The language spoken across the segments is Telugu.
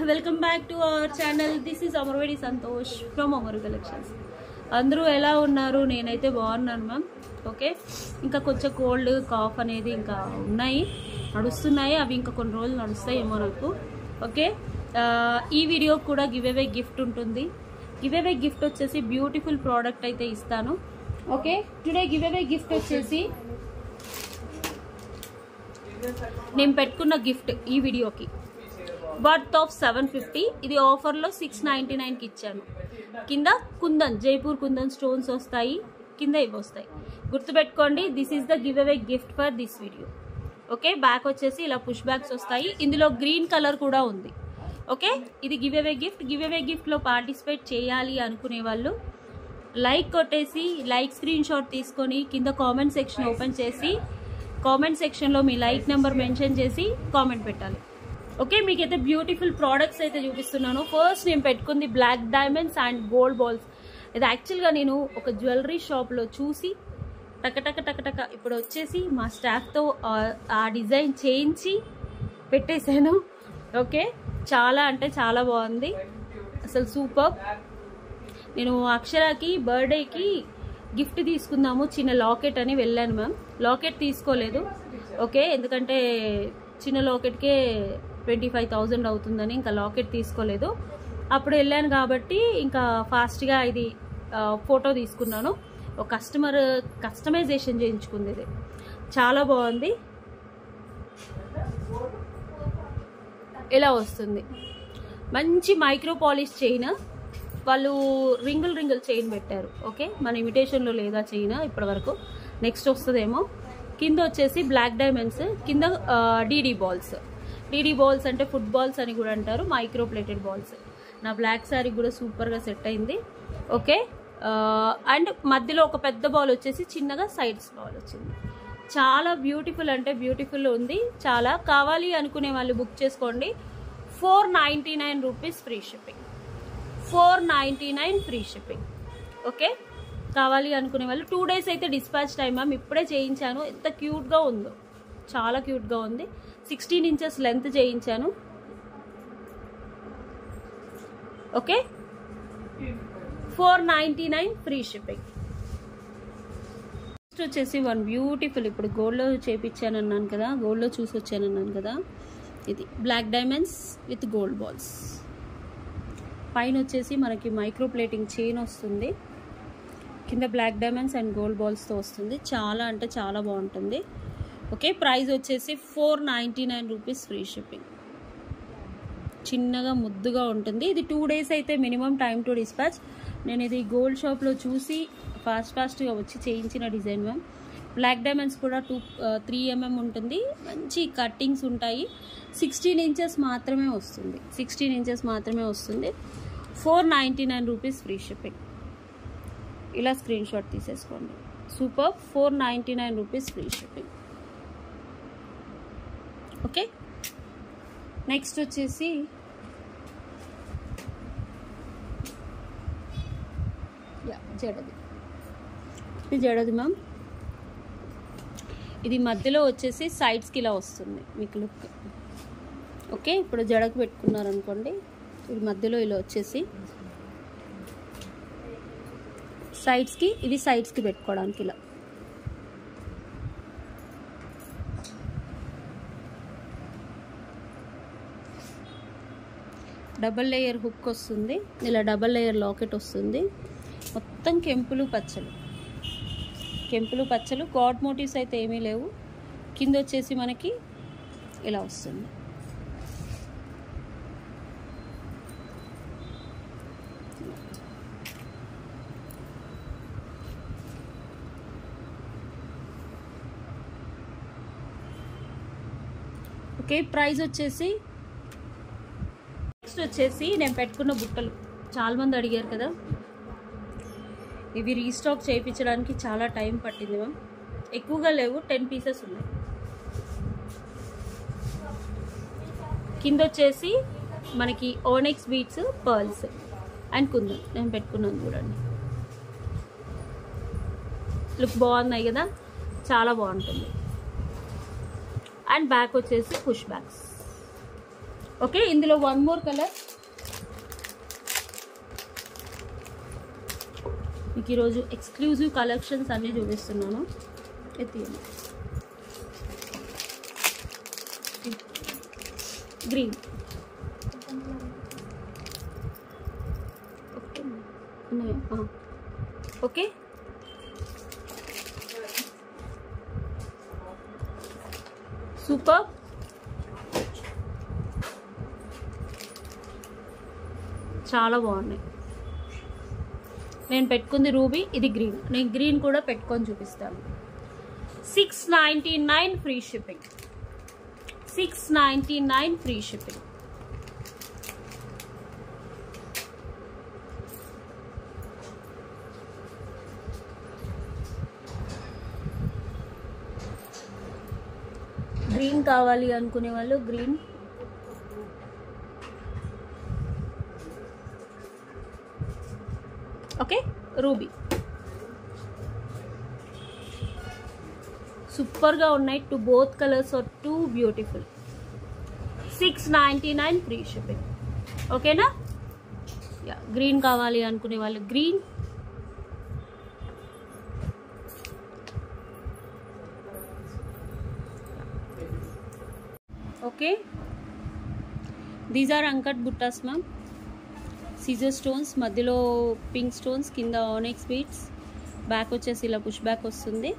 Welcome back to our channel. This is అమర్వేడి సంతోష్ ఫ్రమ్ అమరు కలెక్షన్స్. అందరూ ఎలా ఉన్నారు? నేనైతే బాగున్నాను మ్యామ్. ఓకే, ఇంకా కొంచెం కోల్డ్ కాఫ్ అనేది ఇంకా ఉన్నాయి, నడుస్తున్నాయి. అవి ఇంకా కొన్ని రోజులు నడుస్తాయేమో నాకు. ఓకే, ఈ వీడియో కూడా గివ్ అవే గిఫ్ట్ ఉంటుంది. గివ్ అవే గిఫ్ట్ వచ్చేసి బ్యూటిఫుల్ ప్రోడక్ట్ అయితే ఇస్తాను. Okay, today give away gift వచ్చేసి నేను పెట్టుకున్న గిఫ్ట్ ఈ వీడియోకి వర్త్ ఆఫ్ 750. ఇది ఆఫర్లో 699కి ఇచ్చాను. కింద కుందన్, జైపూర్ కుందన్ స్టోన్స్ వస్తాయి, కింద ఇవి వస్తాయి. గుర్తుపెట్టుకోండి, this is the give away gift for this video. Okay, back వచ్చేసి ఇలా పుష్ బ్యాగ్స్ వస్తాయి. ఇందులో గ్రీన్ కలర్ కూడా ఉంది. ఓకే, ఇది give away gift. Give away గిఫ్ట్లో పార్టిసిపేట్ చేయాలి అనుకునే వాళ్ళు లైక్ కొట్టేసి, లైక్ స్క్రీన్ షాట్ తీసుకొని కింద కామెంట్ సెక్షన్ ఓపెన్ చేసి, కామెంట్ సెక్షన్లో మీ లైక్ నెంబర్ మెన్షన్ చేసి కామెంట్ పెట్టాలి. ఓకే, మీకైతే బ్యూటిఫుల్ ప్రోడక్ట్స్ అయితే చూపిస్తున్నాను. ఫస్ట్ నేను పెట్టుకుంది black diamonds and gold balls. ఇది యాక్చువల్గా నేను ఒక జ్యువెలరీ షాప్లో చూసి టక ఇప్పుడు వచ్చేసి మా స్టాఫ్తో ఆ డిజైన్ చేయించి పెట్టేశాను. ఓకే, చాలా అంటే చాలా బాగుంది, అసలు సూపర్. నేను అక్షరాకి బర్త్డేకి గిఫ్ట్ తీసుకుందాము చిన్న లాకెట్ అని వెళ్ళాను మ్యామ్. లాకెట్ తీసుకోలేదు. ఓకే, ఎందుకంటే చిన్న లాకెట్కే 25,000 అవుతుందని ఇంకా లాకెట్ తీసుకోలేదు. అప్పుడు వెళ్ళాను కాబట్టి ఇంకా ఫాస్ట్గా ఇది ఫోటో తీసుకున్నాను. ఒక కస్టమైజేషన్ చేయించుకుంది. ఇది చాలా బాగుంది. ఇలా వస్తుంది, మంచి మైక్రో పాలిష్ చైన్. వాళ్ళు రింగుల్ చైన్ పెట్టారు. ఓకే, మన ఇమిటేషన్లో లేదా చైన్ ఇప్పటి వరకు. నెక్స్ట్ వస్తుందేమో. కింద వచ్చేసి బ్లాక్ డైమండ్స్, కింద డీడీ బాల్స్ అంటే ఫుట్బాల్స్ అని కూడా అంటారు, మైక్రో ప్లేటెడ్ బాల్స్. నా బ్లాక్ శారీ కూడా సూపర్గా సెట్ అయింది. ఓకే, అండ్ మధ్యలో ఒక పెద్ద బాల్ వచ్చేసి చిన్నగా సైడ్స్ బాల్ వచ్చింది. చాలా బ్యూటిఫుల్ అంటే బ్యూటిఫుల్ ఉంది. చాలా కావాలి అనుకునే వాళ్ళు బుక్ చేసుకోండి. 499 rupees free shipping. 499 free shipping. Okay, కావాలి అనుకునే వాళ్ళు 2 days అయితే డిస్పాచ్ టైం మ్యామ్. ఇప్పుడే చేయించాను, ఎంత క్యూట్గా ఉందో, చాలా క్యూట్గా ఉంది. 16 inches లెంత్ చేయించాను. Okay, 499 free shipping. నెక్స్ట్ వచ్చేసి వన్ బ్యూటిఫుల్, ఇప్పుడు గోల్డ్లో చేయించానన్నాను కదా, గోల్డ్లో చూసి వచ్చానన్నాను కదా, ఇది black diamonds with gold balls. పైన వచ్చేసి మనకి మైక్రో ప్లేటింగ్ చైన్ వస్తుంది, కింద బ్లాక్ డైమండ్స్ అండ్ గోల్డ్ బాల్స్తో వస్తుంది. చాలా అంటే చాలా బాగుంటుంది. ఓకే, ప్రైస్ వచ్చేసి 499 రూపీస్ ఫ్రీ షిప్పింగ్. చిన్నగా ముద్దుగా ఉంటుంది. ఇది 2 days అయితే మినిమం టైం టు డిస్పాచ్. నేను ఇది గోల్డ్ షాప్లో చూసి ఫాస్ట్గా వచ్చి చేయించిన డిజైన్ మ్యామ్. బ్లాక్ డైమండ్స్ కూడా 3 mm ఉంటుంది, మంచి కట్టింగ్స్ ఉంటాయి. 16 inches మాత్రమే వస్తుంది. 16 inches మాత్రమే వస్తుంది. 499 రూపీస్ ఫ్రీ షిప్పింగ్. ఇలా స్క్రీన్ షాట్ తీసేసుకోండి. Super, 499 rupees free shipping. Okay, next వచ్చేసి జడది. ఇది జడది మ్యామ్. ఇది మధ్యలో వచ్చేసి సైడ్స్కి ఇలా వస్తుంది మీకు లుక్. ఓకే, ఇప్పుడు జడకు పెట్టుకున్నారనుకోండి, ఇది మధ్యలో ఇలా వచ్చేసి సైడ్స్కి, ఇది సైడ్స్కి పెట్టుకోవడానికి ఇలా. డబల్ లేయర్ హుక్ వస్తుంది, ఇలా డబల్ లేయర్ లాకెట్ వస్తుంది. మొత్తం కెంపులు పచ్చలు, గాడ్ మోటివ్స్ అయితే ఏమీ లేవు. కింద వచ్చేసి మనకి ఇలా వస్తుంది. ఓకే, ప్రైస్ వచ్చేసి నెక్స్ట్ వచ్చేసి నేను పెట్టుకున్న బుట్టలు చాలామంది అడిగారు కదా, ఇవి రీస్టాక్ చేయించడానికి చాలా టైం పట్టింది మ్యామ్. ఎక్కువగా లేవు, 10 pieces ఉన్నాయి. కింద వచ్చేసి మనకి onyx beads, pearls and kundan నేను పెట్టుకున్నాను. చూడండి, లుక్ బాగున్నాయి కదా, చాలా బాగుంటుంది. అండ్ బ్యాక్ వచ్చేసి పుష్ బ్యాగ్స్. ఓకే, ఇందులో వన్ మోర్ కలర్ మీకు ఈరోజు ఎక్స్క్లూజివ్ కలెక్షన్స్ అన్నీ చూపిస్తున్నాను. ఎత్తియండి. Green okay, super. చాలా బాగున్నాయి. నేను పెట్టుకుంది రూబీ, ఇది గ్రీన్. నేను గ్రీన్ కూడా పెట్టుకొని చూపిస్తాను. 699 free shipping. 699 free shipping. Green కావాలి అనుకునే వాళ్ళు గ్రీన్. ఓకే, రూబీ సూపర్గా ఉన్నాయి. To both colours are too beautiful. 699 free shipping. ఓకేనా? యా, గ్రీన్ కావాలి అనుకునే వాళ్ళు green. Okay, these are uncut బుట్టాస్ మ్యామ్. సీజర్ స్టోన్స్, మధ్యలో పింక్ స్టోన్స్, కింద ఆనెక్స్ బీట్స్, బ్యాక్ వచ్చేసి ఇలా పుష్ బ్యాక్ వస్తుంది.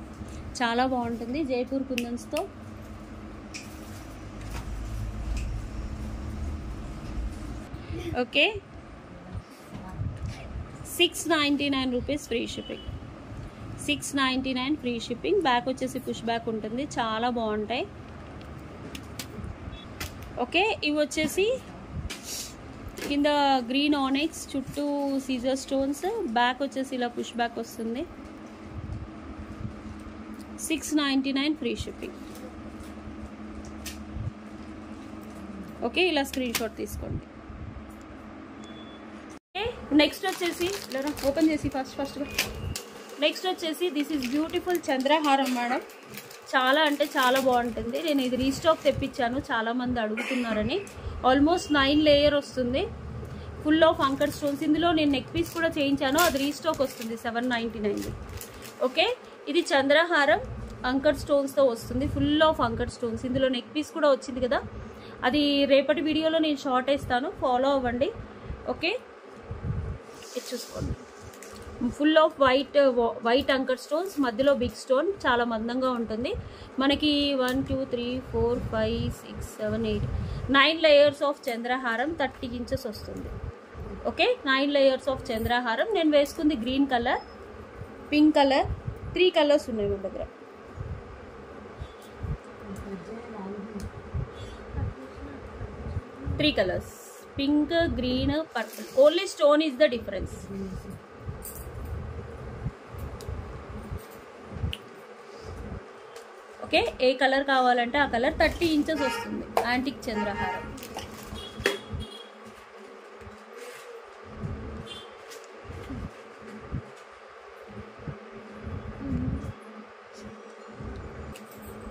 చాలా బాగుంటుంది. జైపూర్ కుందన్స్తో. Okay, 699 rupees free shipping. 699 free shipping. Back వచ్చేసి పుష్ బ్యాక్ ఉంటుంది. చాలా బాగుంటాయి. ఓకే, ఇవి వచ్చేసి కింద గ్రీన్ ఆనెక్స్, చుట్టూ సీజర్ స్టోన్స్, బ్యాక్ వచ్చేసి ఇలా పుష్ బ్యాక్ వస్తుంది. 699 ఫ్రీ షిప్పింగ్. ఓకే, ఇలా స్క్రీన్ షాట్ తీసుకోండి. నెక్స్ట్ వచ్చేసి ఓపెన్ చేసి ఫస్ట్గా నెక్స్ట్ వచ్చేసి దిస్ ఈజ్ బ్యూటిఫుల్ చంద్రహారం మేడం. చాలా అంటే చాలా బాగుంటుంది. నేను ఇది రీస్టాక్ తెప్పించాను, చాలామంది అడుగుతున్నారని. ఆల్మోస్ట్ 9 లేయర్ వస్తుంది, ఫుల్ ఆఫ్ అంకర్ స్టోన్స్. ఇందులో నేను నెక్ పీస్ కూడా చేయించాను, అది రీస్టాక్ వస్తుంది 799. ఓకే, ఇది చంద్రహారం అంకర్ స్టోన్స్తో వస్తుంది, ఫుల్ ఆఫ్ అంకర్ స్టోన్స్. ఇందులో నెక్ పీస్ కూడా వచ్చింది కదా, అది రేపటి వీడియోలో నేను షార్ట్ వేస్తాను, ఫాలో అవ్వండి. ఓకే, ఇది చూసుకోండి. Full off white anchor stones, మధ్యలో బిగ్ స్టోన్, చాలా మందంగా ఉంటుంది. మనకి 1 2 3 4 5 6 7 8 9 లేయర్స్ ఆఫ్ చంద్రహారం, 30 ఇంచెస్ వస్తుంది. ఓకే, 9 లేయర్స్ ఆఫ్ చంద్రహారం. నేను వేసుకుంది green colour, pink colour, 3 colours ఉన్నాయి మన దగ్గర. Three colours, pink, green, purple. Only stone is the difference. Okay, ఏ కలర్ కావాలంటే ఆ కలర్. 30 ఇంచెస్ వస్తుంది యాంటిక్ చంద్రహారం.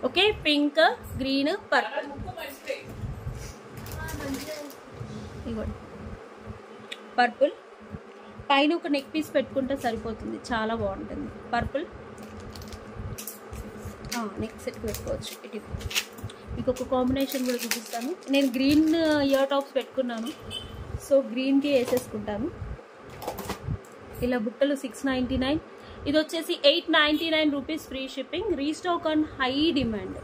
Okay, pink, green, purple. ఇవ్వండి, పర్పుల్. పైన ఒక నెక్ పీస్ పెట్టుకుంటే సరిపోతుంది, చాలా బాగుంటుంది. పర్పుల్ నెక్ సెట్ పెట్టుకోవచ్చు. ఇటు మీకు ఒక కాంబినేషన్ కూడా చూపిస్తాను. నేను గ్రీన్ ఇయర్ టాప్స్ పెట్టుకున్నాను, సో గ్రీన్కి వేసేసుకుంటాను. ఇలా బుట్టలు 699. ఇది వచ్చేసి 899 rupees free shipping. Restock on high demand.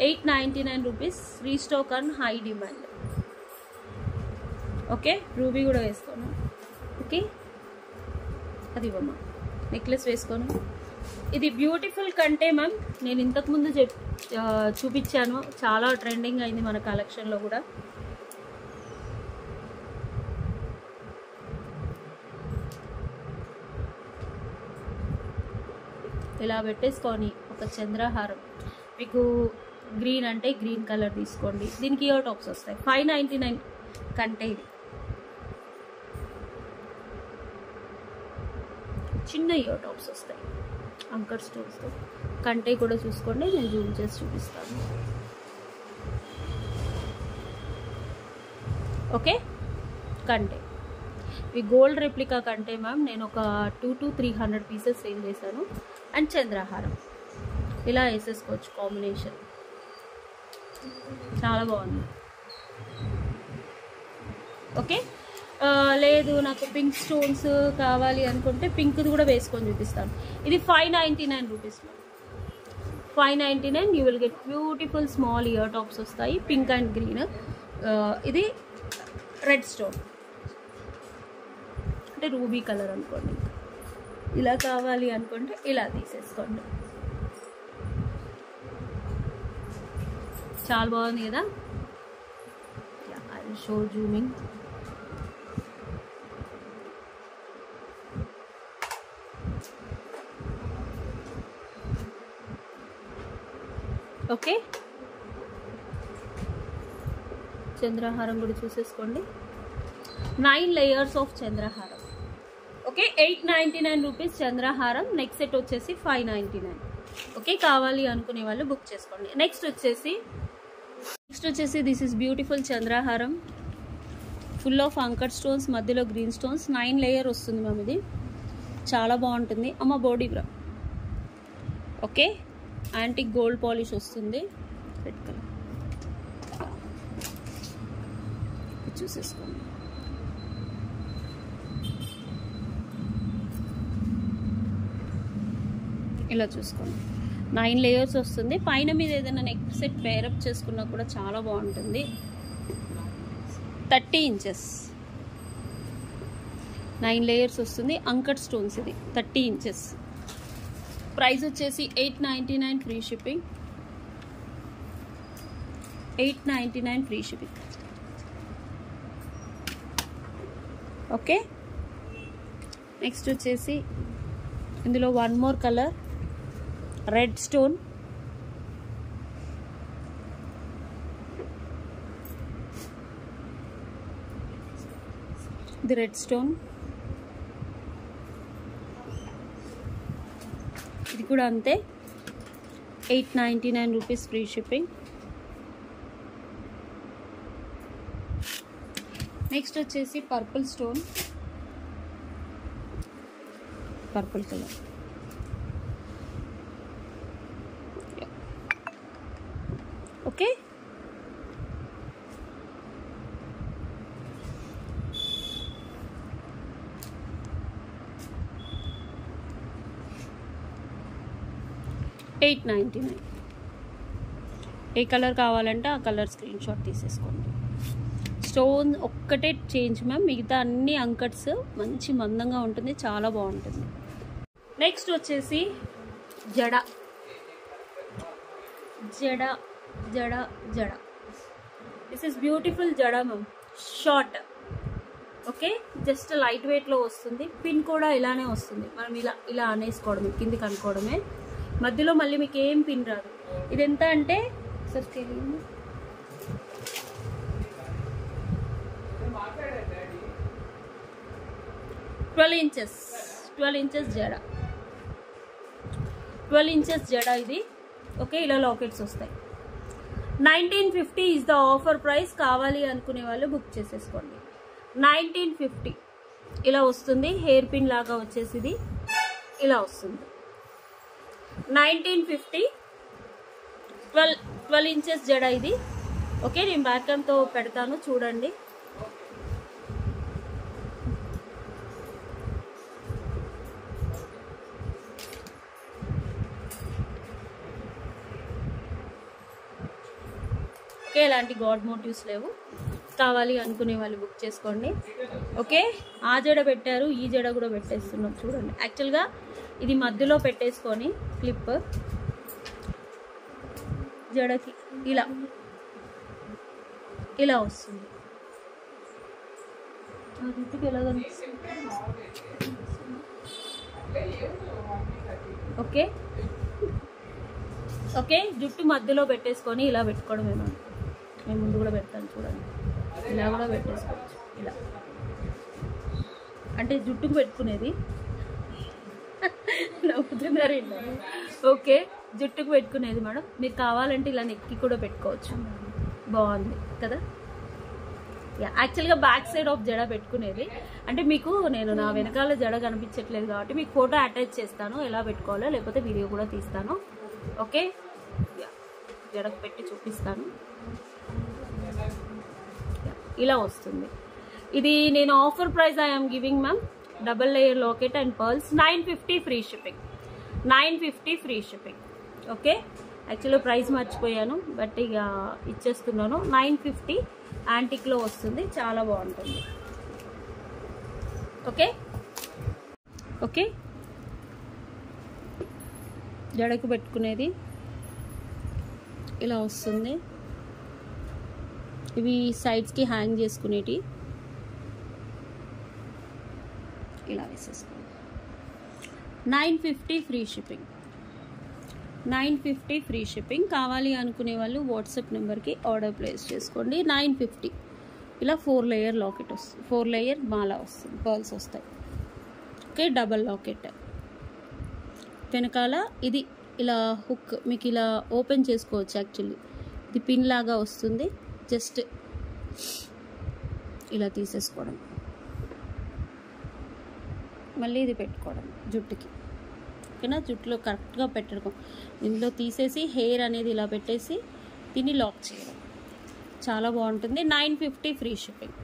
899 rupees restock on high demand. Okay, ruby కూడా వేసుకోను. ఓకే, అది ఇవ్వమ్మా. నెక్లెస్ వేసుకోను. ఇది బ్యూటిఫుల్ కంటే మ్యామ్ నేను ఇంతకుముందు చూపించాను, చాలా ట్రెండింగ్ అయింది మన కలెక్షన్లో కూడా. ఇలా పెట్టేసుకొని ఒక చంద్రహారం. మీకు గ్రీన్ అంటే గ్రీన్ కలర్ తీసుకోండి. దీనికి ఇయర్ టాప్స్ వస్తాయి. 599 కంటే ఇది చిన్న ఇయర్ టాప్స్ వస్తాయి అంకర్ స్టోన్స్తో. కంటే కూడా చూసుకోండి, నేను జూమ్ చేసి చూపిస్తాను. ఓకే, కంటే ఈ గోల్డ్ రెప్లికా కంటే మ్యామ్ నేను ఒక 200 to 300 పీసెస్ సేల్ చేశాను. అండ్ చంద్రహారం ఇలా వేసేసుకోవచ్చు, కాంబినేషన్ చాలా బాగుంది. ఓకే, లేదు నాకు పింక్ స్టోన్స్ కావాలి అనుకుంటే పింక్ది కూడా వేసుకొని చూపిస్తాను. ఇది 599 rupees. 599 you will get beautiful small ear tops వస్తాయి, పింక్ అండ్ గ్రీన్. ఇది రెడ్ స్టోన్ అంటే రూబీ కలర్ అనుకోండి. ఇలా కావాలి అనుకుంటే ఇలా తీసేసుకోండి. చాలా బాగుంది కదా. I will show zooming. Okay, చంద్రహారం కూడా చూసేసుకోండి. 9 లేయర్స్ ఆఫ్ చంద్రహారం. ఓకే, 899 రూపీస్ చంద్రహారం. నెక్స్ట్ సెట్ వచ్చేసి 599. ఓకే, కావాలి అనుకునే వాళ్ళు బుక్ చేసుకోండి. నెక్స్ట్ వచ్చేసి దిస్ ఇస్ బ్యూటిఫుల్ చంద్రహారం, ఫుల్ ఆఫ్ అంకర్ స్టోన్స్, మధ్యలో గ్రీన్ స్టోన్స్. 9 లేయర్ వస్తుంది మ్యామ్. ఇది చాలా బాగుంటుంది. అమ్మ బాడీ బ్రా. ఓకే, యాంటిక్ గోల్డ్ పాలిష్ వస్తుంది, రెడ్ కలర్ చూసేసుకోండి. ఇలా చూసుకోండి. 9 లేయర్స్ వస్తుంది. పైన మీద ఏదైనా నెక్ సెట్ పేరప్ చేసుకున్నా కూడా చాలా బాగుంటుంది. 30 ఇంచెస్ 9 లేయర్స్ వస్తుంది. అంకట్ స్టోన్స్, ఇది 30 ఇంచెస్. ప్రైస్ వచ్చేసి 899 free shipping. 899 free shipping. Okay, next వచ్చేసి ఇందులో one more colour, red stone. ఇది రెడ్ స్టోన్. ఇది కూడా అంతే, 899 రూపీస్ ఫ్రీ షిప్పింగ్. నెక్స్ట్ వచ్చేసి purple stone, purple colour. Okay, $899. ఏ కలర్ కావాలంటే ఆ కలర్ స్క్రీన్ షాట్ తీసేసుకోండి. స్టోన్ ఒక్కటే చేంజ్ మ్యామ్, మిగతా అన్ని అంకట్స్ మంచి మందంగా ఉంటుంది, చాలా బాగుంటుంది. నెక్స్ట్ వచ్చేసి జడ జడ జడ జడ. దిస్ ఇస్ బ్యూటిఫుల్ జడ ma'am, short. Okay, just light వెయిట్లో వస్తుంది. పిన్ కూడా ఇలానే వస్తుంది. మనం ఇలా అనేసుకోవడమే, కిందికి అనుకోవడమే. మధ్యలో మళ్ళీ మీకు ఏం పిన్ రాదు. ఇది ఎంత అంటే సార్ 12 ఇంచెస్. 12 ఇంచెస్ జడ, 12 ఇంచెస్ జడ ఇది. ఓకే, ఇలా లాకెట్స్ వస్తాయి. 1950 ఈజ్ ద ఆఫర్ ప్రైస్. కావాలి అనుకునే వాళ్ళు బుక్ చేసేసుకోండి. 1950 ఇలా వస్తుంది. హెయిర్ పిన్ లాగా వచ్చేసి ఇది ఇలా వస్తుంది. 1950, 12 ఇంచెస్ జడ ఇది. ఓకే, నేను బ్యాక్ క్యామ్తో పెడతాను చూడండి. ఓకే, ఇలాంటి గాడ్ మోటివ్స్ లేవు. కావాలి అనుకునే వాళ్ళు బుక్ చేసుకోండి. ఓకే, ఆ జడ పెట్టారు, ఈ జడ కూడా పెట్టేస్తున్నాం చూడండి. యాక్చువల్గా ఇది మధ్యలో పెట్టేసుకొని క్లిప్ జడకి ఇలా వస్తుంది. ఎలా కనిపిస్తుంది? ఓకే ఓకే, జుట్టు మధ్యలో పెట్టేసుకొని ఇలా పెట్టుకోవడం. నేను ముందు కూడా పెడతాను చూడండి. ఇలా కూడా పెట్టేసుకోవచ్చు. ఇలా అంటే జుట్టుకు పెట్టుకునేది. నవ్వుతున్నారు. ఓకే, జుట్టుకు పెట్టుకునేది మేడం. మీరు కావాలంటే ఇలా నెక్కి కూడా పెట్టుకోవచ్చు. బాగుంది కదా. యాక్చువల్గా బ్యాక్ సైడ్ ఆఫ్ జడ పెట్టుకునేది, అంటే మీకు నేను నా వెనకాల జడ కనిపించట్లేదు కాబట్టి మీకు ఫోటో అటాచ్ చేస్తాను ఎలా పెట్టుకోవాలో, లేకపోతే వీడియో కూడా తీస్తాను. ఓకే, జడకు పెట్టి చూపిస్తాను. ఇలా వస్తుంది. ఇది నేను offer price I'm giving ma'am. Double layer locket and pearls, 950 free shipping. 950 free shipping. Okay, యాక్చువల్గా ప్రైస్ మర్చిపోయాను బట్ ఇక ఇచ్చేస్తున్నాను. 950 యాంటిక్లో వస్తుంది, చాలా బాగుంటుంది. ఓకే ఓకే, జడకు పెట్టుకునేది ఇలా వస్తుంది. ఇవి సైడ్స్కి హ్యాంగ్ చేసుకునేటి ఇలా వేసేసుకోండి. 950 ఫ్రీ షిప్పింగ్. 950 free shipping. కావాలి అనుకునే వాళ్ళు వాట్సాప్ నెంబర్కి ఆర్డర్ ప్లేస్ చేసుకోండి. 950 ఇలా 4 లేయర్ లాకెట్ వస్తుంది, 4 లేయర్ మాల వస్తుంది, పర్ల్స్ వస్తాయి. Okay, double locket. వెనకాల ఇది ఇలా హుక్ మీకు ఇలా ఓపెన్ చేసుకోవచ్చు. యాక్చువల్లీ ఇది పిన్ లాగా వస్తుంది, జస్ట్ ఇలా తీసేసుకోవడం, మళ్ళీ ఇది పెట్టుకోవడం జుట్టుకి. ఓకేనా, జుట్టులో కరెక్ట్గా పెట్టడం. ఇందులో తీసేసి హెయిర్ అనేది ఇలా పెట్టేసి దీన్ని లాక్ చేయడం, చాలా బాగుంటుంది. 950 free shipping.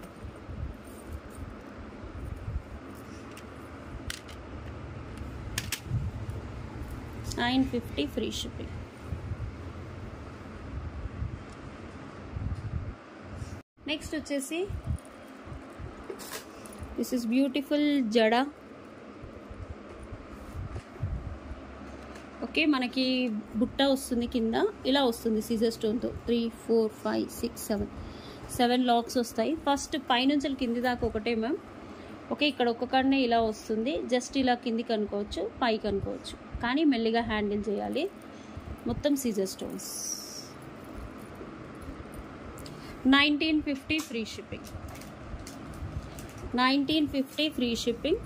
$950 free shipping. Next వచ్చేసి దిస్ ఇస్ బ్యూటిఫుల్ జడ. ఓకే, మనకి బుట్ట వస్తుంది కింద, ఇలా వస్తుంది సీజర్ స్టోన్తో. 3 4 5 6 7 లాక్స్ వస్తాయి. ఫస్ట్ పైనుంచి కింది దాకా ఒకటే మ్యామ్. ఓకే, ఇక్కడ ఒక్కకడనే ఇలా వస్తుంది, జస్ట్ ఇలా కిందికి అనుకోవచ్చు, పైకి అనుకోవచ్చు, కానీ మెల్లిగా హ్యాండిల్ చేయాలి. మొత్తం సీజర్ stones. 1950 free shipping. 1950 free shipping.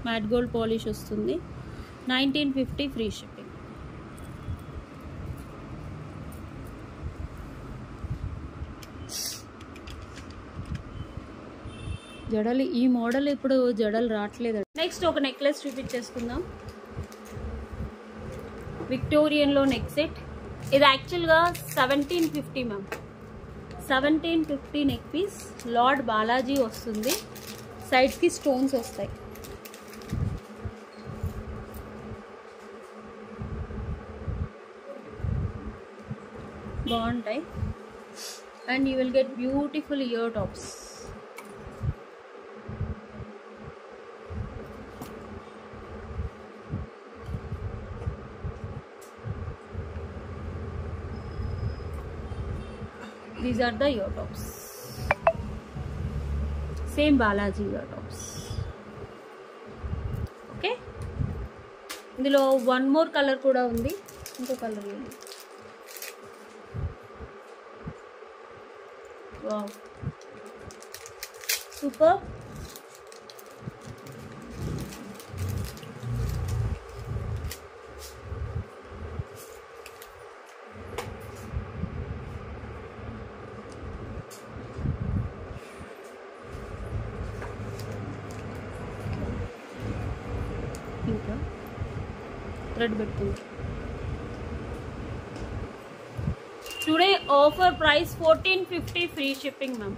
Matte gold polish వస్తుంది. 1950 ఫ్రీ షిప్పింగ్. జడలు ఈ మోడల్ ఇప్పుడు జడలు రావట్లేదు. నెక్స్ట్ ఒక నెక్లెస్ చూపించేసుకుందాం. విక్టోరియన్లో నెక్ సెట్. ఇది యాక్చువల్గా 1750 ma'am. 1750 neck piece. Lord Balaji వస్తుంది, సైడ్స్కి స్టోన్స్ వస్తాయి. బాగుంటాయి. And you will get beautiful ear tops. These are the ear tops. Same Balaji ear tops. Okay. ఇందులో వన్ మోర్ కలర్ కూడా ఉంది, ఇంకో కలర్ ఉంది. Wow, super. ఇంకా థ్రెడ్ పెట్టుకుంది. Today offer price 1450 free shipping ma'am.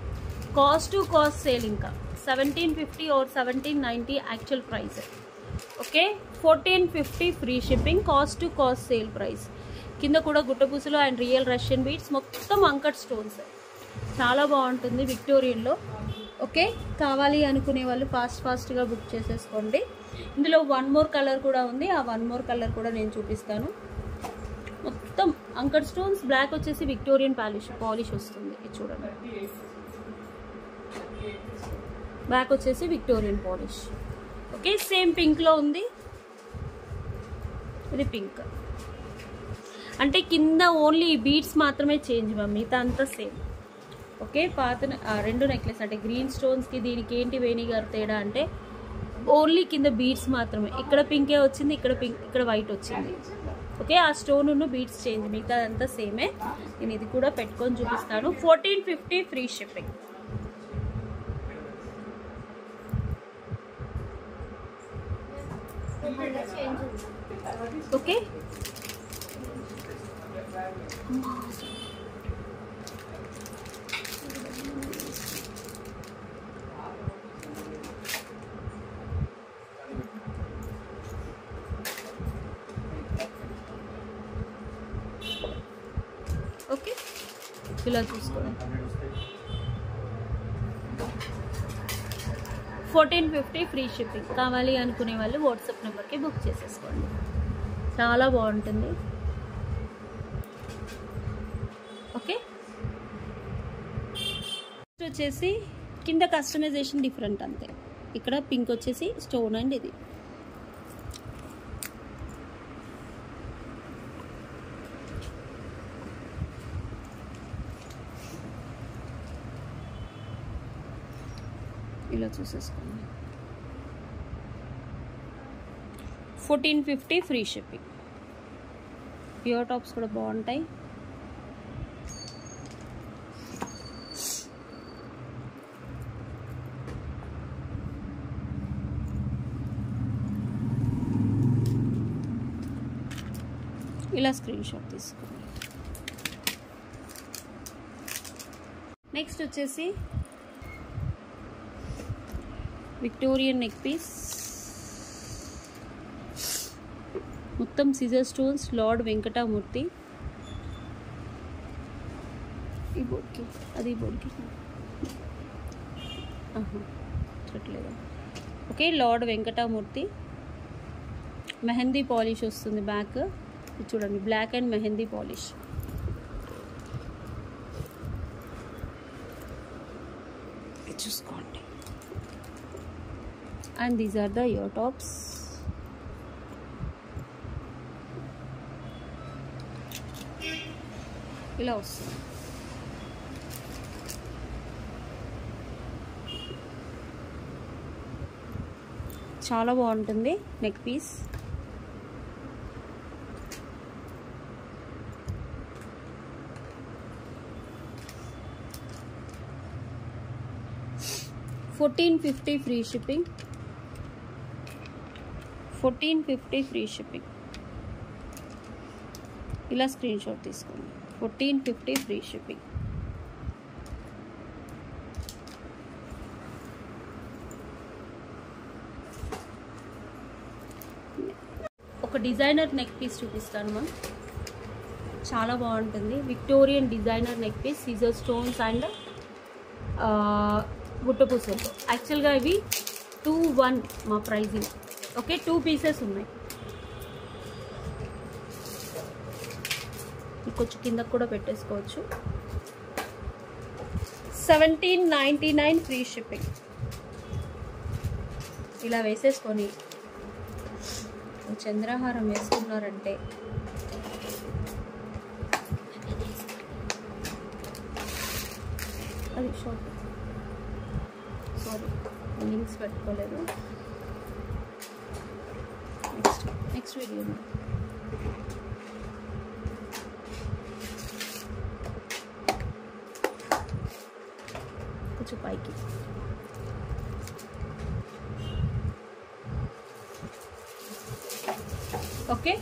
Cost to cost sale. ఇంకా 1750 or 1790 actual price. Okay, 1450 free shipping, cost to cost sale price. కింద కూడా గుట్టపూసలు అండ్ రియల్ రష్యన్ బీడ్స్, మొత్తం అంకట్ స్టోన్స్, చాలా బాగుంటుంది విక్టోరియన్లో. ఓకే, కావాలి అనుకునే వాళ్ళు ఫాస్ట్గా బుక్ చేసేసుకోండి. ఇందులో వన్ మోర్ కలర్ కూడా ఉంది, ఆ వన్ మోర్ కలర్ కూడా నేను చూపిస్తాను. మొత్తం అంకట్ స్టోన్స్. బ్లాక్ వచ్చేసి విక్టోరియన్ పాలిష్ వస్తుంది, ఇది చూడండి. బ్లాక్ వచ్చేసి విక్టోరియన్ పాలిష్. ఓకే, సేమ్ పింక్లో ఉంది. ఇది పింక్. అంటే కింద ఓన్లీ బీడ్స్ మాత్రమే చేంజ్ మ్యామ్, మిగతా అంతా సేమ్. ఓకే, పాత రెండు నెక్లెస్ అంటే గ్రీన్ స్టోన్స్కి దీనికి ఏంటి వేణిగారు తేడా అంటే ఓన్లీ కింద బీడ్స్ మాత్రమే. ఇక్కడ పింకే వచ్చింది, ఇక్కడ పింక్, ఇక్కడ వైట్ వచ్చింది. ఓకే, ఆ స్టోన్ ఉన్న బీడ్స్ చేంజ్, మిగతా అంతా సేమే. నేను ఇది కూడా పెట్టుకొని చూపిస్తాను. 1450 ఫ్రీ షిప్పింగ్. ఓకే, ఓకే ఇలా చూసుకోండి. 1450 ఫ్రీ షిప్పింగ్. కావాలి అనుకునే వాళ్ళు వాట్సాప్ నెంబర్కి బుక్ చేసేసుకోండి. చాలా బాగుంటుంది. ఓకే, వచ్చేసి కింద కస్టమైజేషన్ డిఫరెంట్ అంతే. ఇక్కడ పింక్ వచ్చేసి స్టోన్ అండ్ ఇది ఇలా చూసేసుకోండి. 1450 ఫ్రీ షిప్పింగ్. ప్యూర్ టాప్స్ కూడా బాగుంటాయి. ఇలా స్క్రీన్ షాట్ తీసుకోండి. నెక్స్ట్ వచ్చేసి విక్టోరియన్ నెక్ పీస్, మొత్తం సిజర్ స్టోన్స్, లార్డ్ వెంకటమూర్తి. ఈ బోర్డ్కి అది బోర్డ్కి చూడలేదు. ఓకే, లార్డ్ వెంకటమూర్తి. మెహందీ పాలిష్ వస్తుంది బ్యాక్. చూడండి, బ్లాక్ అండ్ మెహందీ పాలిష్. చూసుకోండి. And these are the ear tops. ఇలా వస్తుంది. చాలా బాగుంటుంది neck piece. $1450 free shipping. 1450 free shipping. ఇలా స్క్రీన్ షాట్ తీసుకోండి. 1450 ఫ్రీ షిప్పింగ్. ఒక డిజైనర్ నెక్ పీస్ చూపిస్తాను మ్యామ్. చాలా బాగుంటుంది. విక్టోరియన్ డిజైనర్ నెక్ పీస్, సీజర్ స్టోన్స్ అండ్ గుట్టపూసలు. యాక్చువల్గా ఇవి 2-1 మా ప్రైజింగ్. ఓకే, 2 పీసెస్ ఉన్నాయి. కొంచెం కిందకు కూడా పెట్టేసుకోవచ్చు. 1799 ఫ్రీ షిప్పింగ్. ఇలా వేసేసుకొని చంద్రహారం వేసుకున్నారంటే అది షార్ట్. సారీ, లింక్స్ పెట్టుకోలేదు. నెక్స్ట్ వీడియో కొంచెం పైకి. Okay,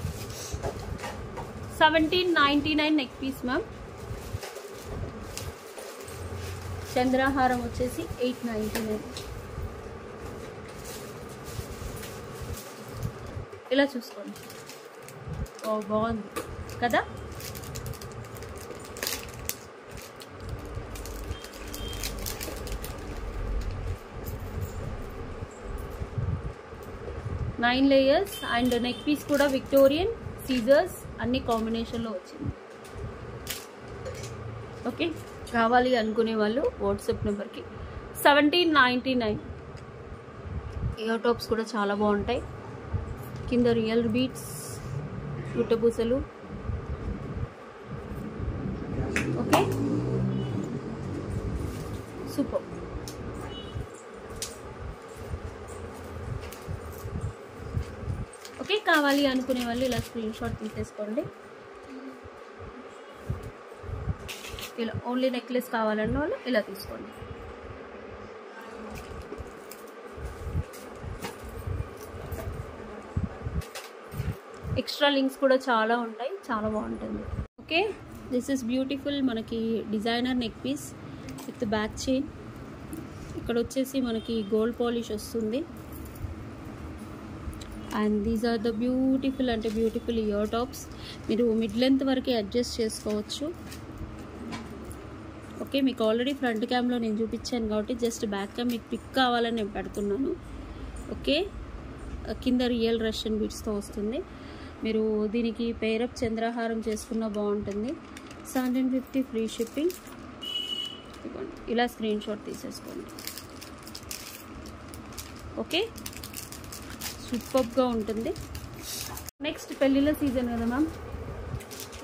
1799 neck piece ma'am. చంద్రహారం వచ్చేసి 899. ఇలా చూసుకోండి. ఓ బాగుంది కదా. Nine layers and neck piece కూడా విక్టోరియన్, సీజర్స్ అన్ని కాంబినేషన్లో వచ్చింది. ఓకే, కావాలి అనుకునే వాళ్ళు వాట్సాప్ నెంబర్కి. 1799. ఇయర్ టాప్స్ కూడా చాలా బాగుంటాయి. కింద రియల్ బీట్స్, గుట్టపూసలు. Okay, super. ఓకే, కావాలి కావాలి అనుకునే వాళ్ళు ఇలా స్క్రీన్ షాట్ తీసేసుకోండి. ఇలా ఓన్లీ నెక్లెస్ కావాలన్న వాళ్ళు ఇలా తీసుకోండి. ఎక్స్ట్రా లింక్స్ కూడా చాలా ఉంటాయి, చాలా బాగుంటుంది. ఓకే, దిస్ ఇస్ బ్యూటిఫుల్ మనకి designer neck piece with back chain. ఇక్కడ వచ్చేసి మనకి గోల్డ్ పాలిష్ వస్తుంది. And these are the beautiful అంటే బ్యూటిఫుల్ ఇయర్ టాప్స్. మీరు మిడ్ లెంత్ వరకు అడ్జస్ట్ చేసుకోవచ్చు. ఓకే, మీకు ఆల్రెడీ ఫ్రంట్ క్యామ్లో నేను చూపించాను కాబట్టి జస్ట్ బ్యాక్ క్యామ్ మీకు పిక్ కావాలని నేను పెడుతున్నాను. ఓకే, కింద రియల్ రష్యన్ బీట్స్తో వస్తుంది. మీరు దీనికి పేరప్ చంద్రహారం చేసుకున్న బాగుంటుంది. 750 ఫ్రీ షిప్పింగ్. ఇలా స్క్రీన్ షాట్ తీసేసుకోండి. ఓకే, సూపర్గా ఉంటుంది. నెక్స్ట్ పెళ్ళిళ్ళ సీజన్ కదా మ్యామ్,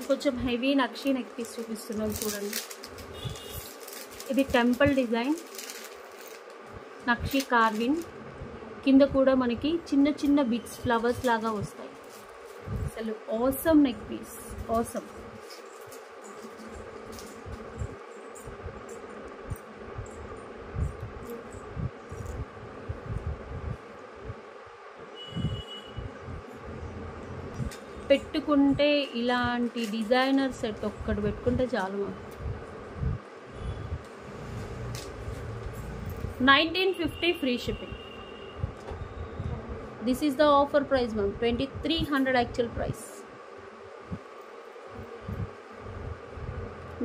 కొంచెం హెవీ నక్షి నెక్ పీస్ చూపిస్తున్నాం చూడండి. ఇది టెంపుల్ డిజైన్ నక్షి కార్వింగ్. కింద కూడా మనకి చిన్న చిన్న బిట్స్ ఫ్లవర్స్ లాగా వస్తాయి. అసలు ఆసమ్ నెక్ పీస్, ఆసమ్. పెట్టుకుంటే ఇలాంటి డిజైనర్ సెట్ ఒక్కటి పెట్టుకుంటే చాలు మాకు. 1950 free shipping. This is the offer price ma'am, 2300 actual price.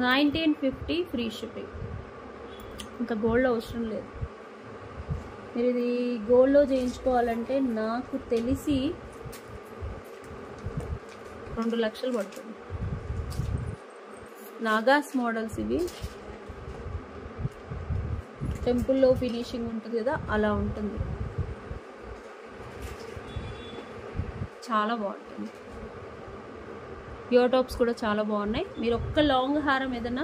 1950 free shipping. ఇంకా గోల్డ్లో అవసరం లేదు. మీరు ఇది గోల్డ్లో చేయించుకోవాలంటే నాకు తెలిసి 2 లక్షలు పడుతుంది. నాగాస్ మోడల్స్ ఇవి. టెంపుల్లో ఫినిషింగ్ ఉంటుంది కదా, అలా ఉంటుంది. చాలా బాగుంటుంది. ఇయర్ టాప్స్ కూడా చాలా బాగున్నాయి. మీరు ఒక్క లాంగ్ హారం ఏదైనా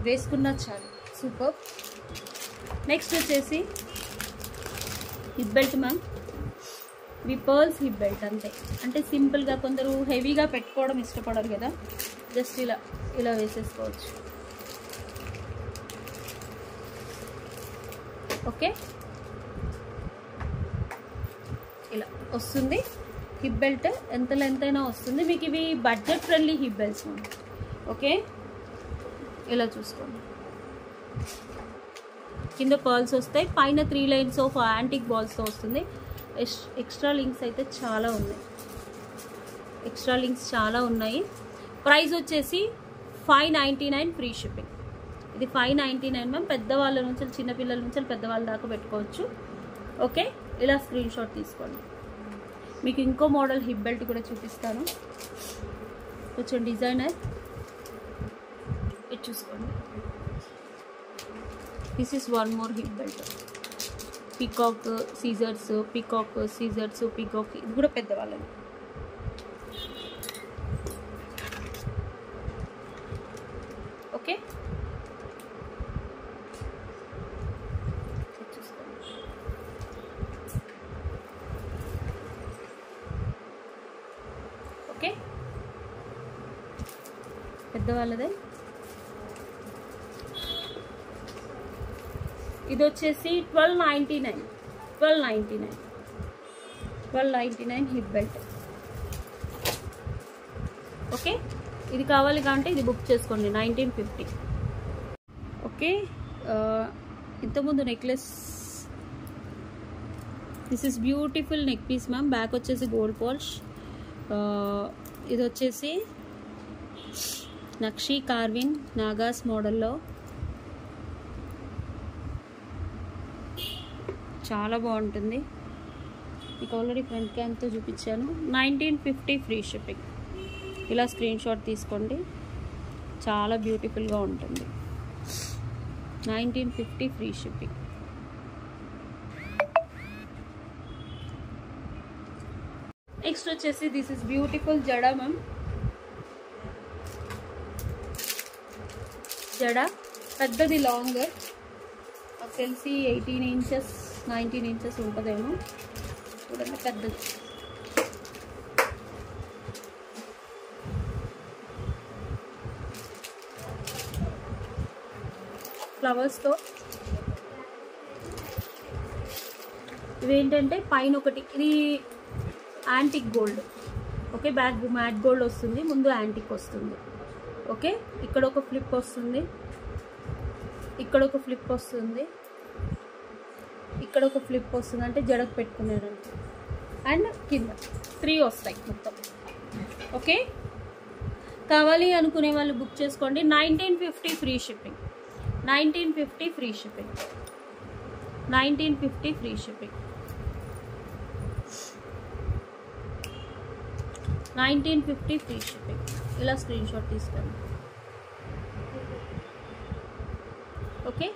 వేసుకున్నా చాలు, సూపర్. నెక్స్ట్ వచ్చేసి హిప్ బెల్ట్ మ్యామ్. ఇవి పర్ల్స్ హిప్ బెల్ట్ అంతే. అంటే సింపుల్గా, కొందరు హెవీగా పెట్టుకోవడం ఇష్టపడరు కదా, జస్ట్ ఇలా ఇలా వేసేసుకోవచ్చు. ఓకే, ఇలా వస్తుంది హిప్ బెల్ట్. ఎంత లెంత్ అయినా వస్తుంది మీకు. ఇవి budget friendly hip belts. Okay, ఇలా చూసుకోండి. కింద పర్ల్స్ వస్తాయి, పైన 3 లైన్స్ ఆఫ్ యాంటిక్ బాల్స్తో వస్తుంది. ఎక్స్ట్రా లింక్స్ అయితే చాలా ఉన్నాయి. ఎక్స్ట్రా లింక్స్ చాలా ఉన్నాయి. ప్రైస్ వచ్చేసి 599 ఫ్రీ షిప్పింగ్. ఇది 599 మ్యామ్. పెద్దవాళ్ళ నుంచి, చిన్నపిల్లల నుంచి పెద్దవాళ్ళ దాకా పెట్టుకోవచ్చు. ఓకే, ఇలా స్క్రీన్ షాట్ తీసుకోండి. మీకు ఇంకో మోడల్ హిప్ బెల్ట్ కూడా చూపిస్తాను. కొంచెం డిజైనర్ ఇది చూసుకోండి. This is one more hip belt. Peacock సీజర్స్, పీకాక్ సీజర్స్, పీకాక్. ఇది కూడా పెద్దవాళ్ళని. ఓకే, ఓకే, పెద్దవాళ్ళదే. ఇది వచ్చేసి 1299 హిప్ బెల్ట్. ఓకే, ఇది కావాలి కంటే ఇది బుక్ చేసుకోండి. 1950. ఓకే, ఇంతకుముందు necklace. This is beautiful neck piece ma'am. Back వచ్చేసి గోల్డ్ పాలిష్. ఇది వచ్చేసి నక్షి కార్విన్ నాగాస్ మోడల్లో. చాలా బాగుంటుంది. మీకు ఆల్రెడీ ఫ్రంట్ క్యామ్తో చూపించాను. 1950 ఫ్రీ షిప్పింగ్. ఇలా స్క్రీన్ షాట్ తీసుకోండి. చాలా బ్యూటిఫుల్గా ఉంటుంది. 1950 ఫ్రీ షిప్పింగ్. నెక్స్ట్ వచ్చేసి this is beautiful Jada ma'am. Jada పెద్దది, లాంగ్. నాకు తెలిసి 18 ఇంచెస్ 19 ఇంచెస్ ఉంటుందేమో. చూడండి, పెద్దది. ఫ్లవర్స్తో. ఇవేంటంటే పైన ఒకటి ఇది antique gold. Okay, back matte gold వస్తుంది, ముందు యాంటిక్ వస్తుంది. ఓకే, ఇక్కడ ఒక ఫ్లిప్ వస్తుంది, ఇక్కడ ఒక ఫ్లిప్ వస్తుంది, ఇక్కడ ఒక ఫ్లిప్ వస్తుంది, అంటే జడకు పెట్టుకునేదంటే. అండ్ కింద 3 వస్తాయి మొత్తం. ఓకే, కావాలి అనుకునే వాళ్ళు బుక్ చేసుకోండి. 1950 free shipping. 1950 free shipping. 1950 free shipping. 1950 free shipping. ఇలా స్క్రీన్ షాట్ తీసుకోండి. ఓకే,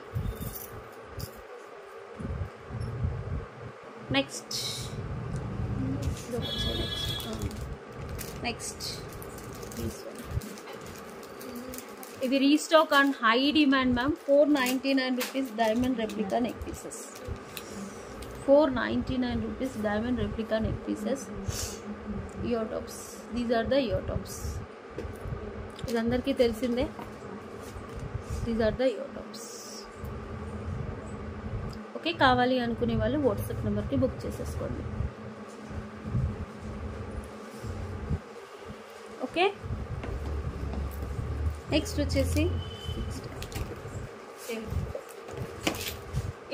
నెక్స్ట్ ఇవి restock and high demand ma'am. 499 rupees diamond replica neck pieces. 499 rupees diamond replica neck pieces. Ear tops. These are the ear tops. ఇది అందరికీ తెలిసిందే. These are the ear tops. Okay, కావాలి అనుకునే వాళ్ళు వాట్సాప్ నెంబర్కి బుక్ చేసేసుకోండి. ఓకే, నెక్స్ట్ వచ్చేసి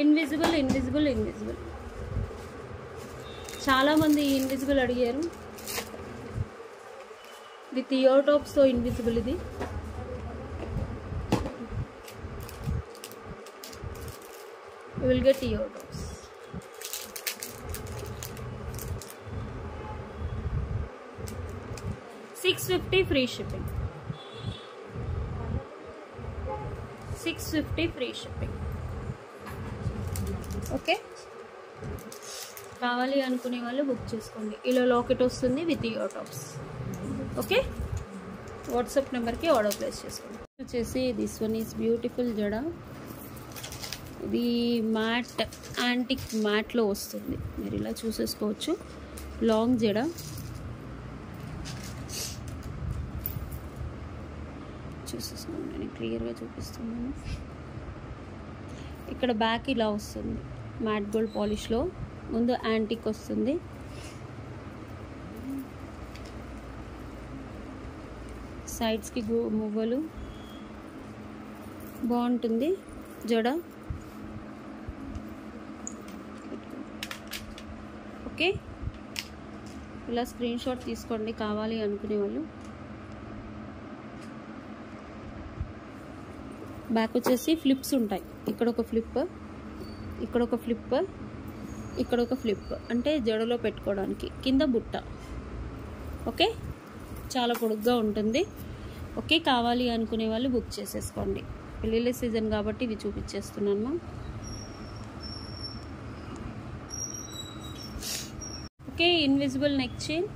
ఇన్విజిబుల్. ఇన్విజిబుల్ ఇన్విజిబుల్ చాలామంది ఇన్విజిబుల్ అడిగారు. విత్ ఇయర్ టాప్స్తో ఇన్విజిబుల్. ఇది you will get ear tops. $650 free shipping. 650 free shipping. Okay, కావాలి అనుకునే వాళ్ళు బుక్ చేసుకోండి. ఇలా లాకెట్ వస్తుంది with ear tops. Okay, WhatsApp నెంబర్కి ఆర్డర్ ప్లేస్ చేసుకోండి. వచ్చేసి దిస్ వన్ ఈజ్ బ్యూటిఫుల్ జడ. ఇది మ్యాట్ యాంటిక్ మ్యాట్లో వస్తుంది. మీరు ఇలా చూసేసుకోవచ్చు. లాంగ్ జడ. చూసేసుకోండి, నేను క్లియర్గా చూపిస్తున్నాను. ఇక్కడ బ్యాక్ ఇలా వస్తుంది మ్యాట్ గోల్డ్ పాలిష్లో. ముందు యాంటిక్ వస్తుంది. సైడ్స్కి మువ్వలు. బాగుంటుంది జడ. ఓకే, ఇలా స్క్రీన్ షాట్ తీసుకోండి కావాలి అనుకునే వాళ్ళు. బ్యాక్ వచ్చేసి ఫ్లిప్స్ ఉంటాయి. ఇక్కడ ఒక ఫ్లిప్, ఇక్కడ ఒక ఫ్లిప్, ఇక్కడ ఒక ఫ్లిప్, అంటే జడలో పెట్టుకోవడానికి. కింద బుట్ట. ఓకే, చాలా పొడుగ్గా ఉంటుంది. ఓకే, కావాలి అనుకునే వాళ్ళు బుక్ చేసేసుకోండి. పెళ్ళిళ్ళ సీజన్ కాబట్టి ఇవి చూపించేస్తున్నాను. Okay, invisible neck chain.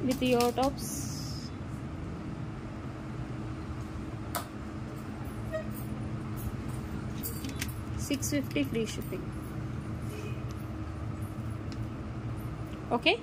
With ear tops. $650 free shipping. Okay,